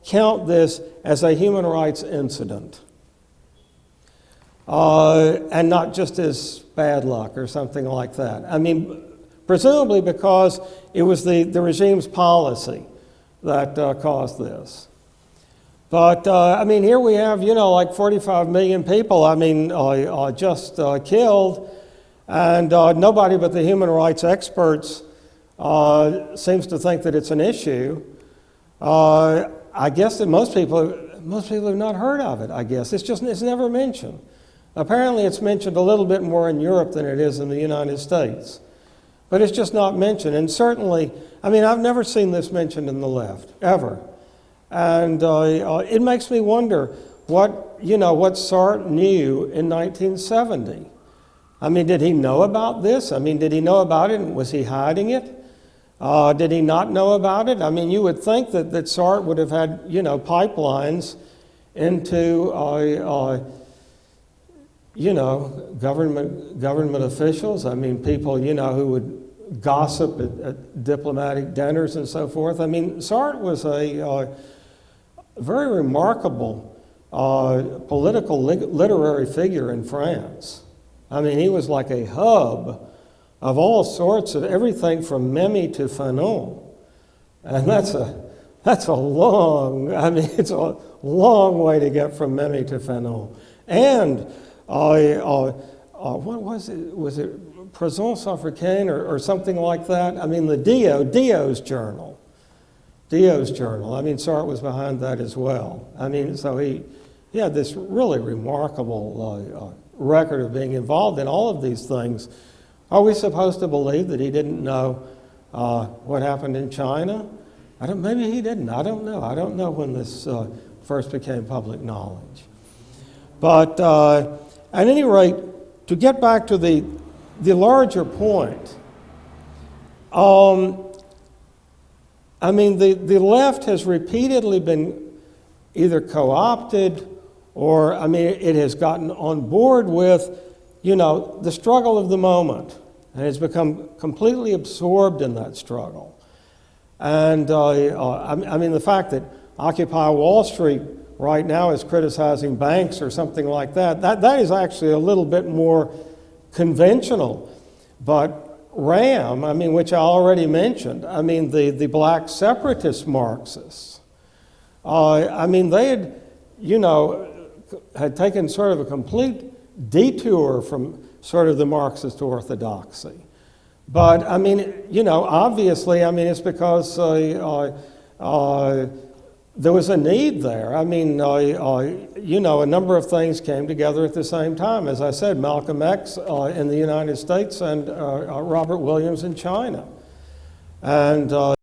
count this as a human rights incident. And not just as bad luck or something like that. I mean, presumably because it was the regime's policy that caused this. But, I mean, here we have, like 45 million people, just killed, and nobody but the human rights experts seems to think that it's an issue. I guess that most people have not heard of it, I guess. It's never mentioned. Apparently it's mentioned a little bit more in Europe than it is in the United States. But it's just not mentioned. And certainly, I've never seen this mentioned in the left, ever. And it makes me wonder what Sartre knew in 1970. Did he know about this? Did he know about it and was he hiding it? Did he not know about it? You would think that Sartre would have had, pipelines into government officials. People, who would gossip at diplomatic dinners and so forth. Sartre was a very remarkable political literary figure in France. He was like a hub of all sorts of everything from Memmi to Fanon. And that's a long, it's a long way to get from Memmi to Fanon. And what was it? Was it Présence Africaine or something like that? The Dio's journal. Dio's journal. Sartre was behind that as well. So he had this really remarkable record of being involved in all of these things. Are we supposed to believe that he didn't know what happened in China? Maybe he didn't. I don't know. I don't know when this first became public knowledge. But at any rate, to get back to the larger point, the left has repeatedly been either co-opted or, it has gotten on board with, the struggle of the moment and has become completely absorbed in that struggle. And, the fact that Occupy Wall Street right now is criticizing banks or something like that, that is actually a little bit more conventional. But RAM, which I already mentioned, the black separatist Marxists, they had taken sort of a complete detour from sort of the Marxist orthodoxy. But, obviously, it's because there was a need there. a number of things came together at the same time. As I said, Malcolm X in the United States and Robert Williams in China. And